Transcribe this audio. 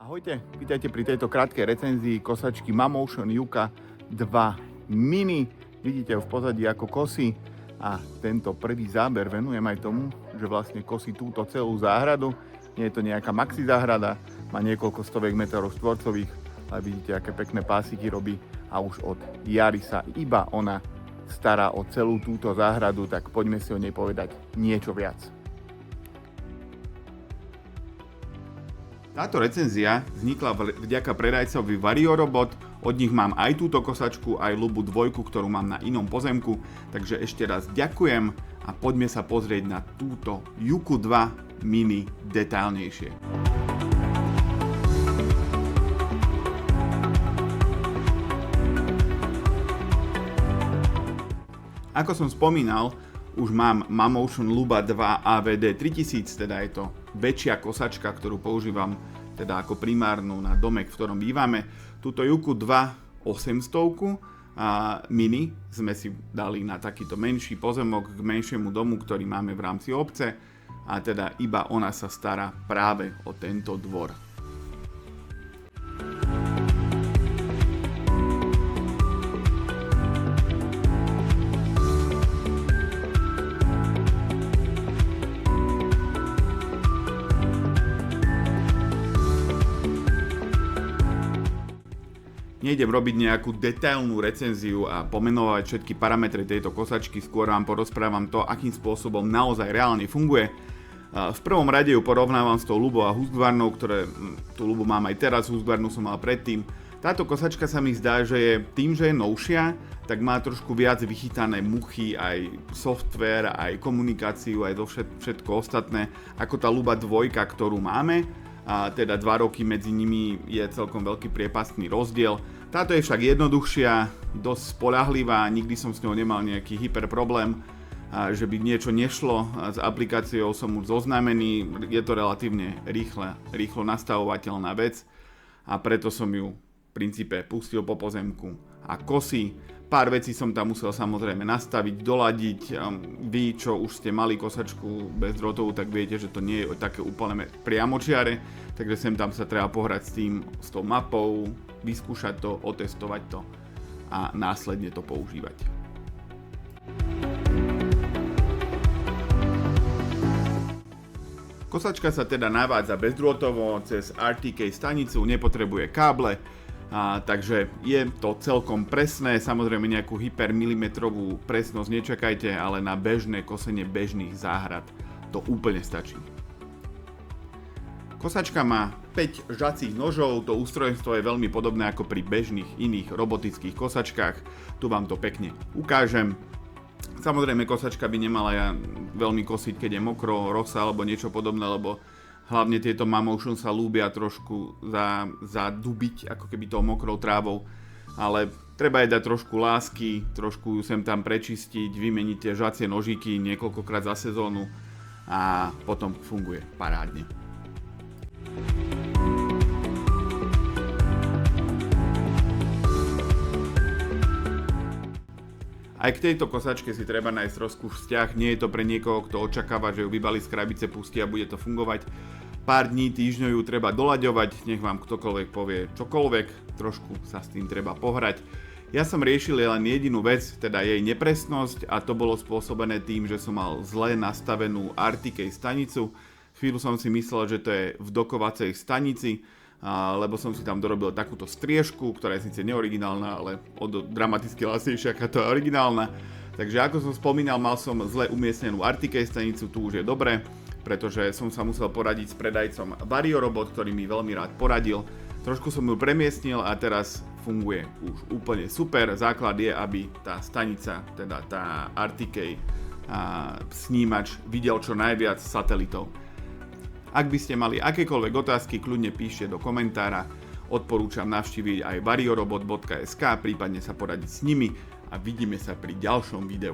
Ahojte, vítajte pri tejto krátkej recenzii kosačky Mamotion Yuka 2 Mini. Vidíte v pozadí ako kosí a tento prvý záber venujem aj tomu, že vlastne kosí túto celú záhradu. Nie je to nejaká maxi záhrada, má niekoľko stoviek metrov štvorcových, ale vidíte, aké pekné pásiky robí a už od jary sa iba ona stará o celú túto záhradu, tak poďme si o nej povedať niečo viac. Táto recenzia vznikla vďaka predajcovi Variorobot, od nich mám aj túto kosačku, aj Lubu 2, ktorú mám na inom pozemku, takže ešte raz ďakujem a poďme sa pozrieť na túto Yuku 2 Mini detailnejšie. Ako som spomínal, už mám Mamotion Luba 2 AVD 3000, teda je to väčšia kosačka, ktorú používam teda ako primárnu na domek, v ktorom bývame. Túto Yuku 2 800 a Mini sme si dali na takýto menší pozemok k menšiemu domu, ktorý máme v rámci obce a teda iba ona sa stará práve o tento dvor. Nejdem robiť nejakú detailnú recenziu a pomenovať všetky parametre tejto kosačky, skôr vám porozprávam to, akým spôsobom naozaj reálne funguje. V prvom rade ju porovnávam s tou Lubou a Husqvarnou, ktoré tú Lubu mám aj teraz, Husqvarnu som mal predtým. Táto kosačka sa mi zdá, že je tým, že je novšia, tak má trošku viac vychytané muchy, aj software, aj komunikáciu, aj to všetko ostatné, ako tá Luba 2, ktorú máme. A teda 2 roky medzi nimi je celkom veľký priepastný rozdiel. Táto je však jednoduchšia, dosť spoľahlivá, nikdy som s ňou nemal nejaký hyper problém, že by niečo nešlo. S aplikáciou som už zoznámený, je to relatívne rýchlo nastavovateľná vec a preto som ju v princípe pustil po pozemku a kosí. Pár vecí som tam musel samozrejme nastaviť, doladiť. Vy, čo už ste mali kosačku bezdrôtovú, tak viete, že to nie je také úplne priamočiare, takže sem tam sa treba pohrať s tou mapou, vyskúšať to, otestovať to a následne to používať. Kosačka sa teda navádza bezdrôtovo cez RTK stanicu, nepotrebuje káble, takže je to celkom presné, samozrejme nejakú hypermilimetrovú presnosť nečakajte, ale na bežné kosenie bežných záhrad to úplne stačí. Kosačka má 5 žacích nožov, to ústrojenstvo je veľmi podobné ako pri bežných iných robotických kosačkách, tu vám to pekne ukážem. Samozrejme kosačka by nemala veľmi kosiť, keď je mokro, rosa alebo niečo podobné, lebo hlavne tieto Mamotion sa ľúbia trošku zadubiť, ako keby tou mokrou trávou, ale treba jej dať trošku lásky, trošku ju sem tam prečistiť, vymeniť tie žacie nožíky niekoľkokrát za sezónu a potom funguje parádne. Aj k tejto kosačke si treba nájsť trošku vzťah, nie je to pre niekoho, kto očakáva, že ju vybali z krabice, pustí a bude to fungovať. Pár dní, týždňov ju treba doľaďovať, nech vám ktokoľvek povie čokoľvek, trošku sa s tým treba pohrať. Ja som riešil len jedinú vec, teda jej nepresnosť a to bolo spôsobené tým, že som mal zle nastavenú RTK stanicu. Chvíľu som si myslel, že to je v dokovacej stanici, lebo som si tam dorobil takúto striežku, ktorá je síce neoriginálna, ale dramaticky lacnejšia ako tá originálna. Takže ako som spomínal, mal som zle umiestnenú RTK stanicu, tu už je dobré, pretože som sa musel poradiť s predajcom Variorobot, ktorý mi veľmi rád poradil. Trošku som ju premiestnil a teraz funguje už úplne super. Základ je, aby tá stanica, teda tá RTK snímač videl čo najviac satelitov. Ak by ste mali akékoľvek otázky, kľudne píšte do komentára. Odporúčam navštíviť aj variorobot.sk, prípadne sa poradiť s nimi a vidíme sa pri ďalšom videu.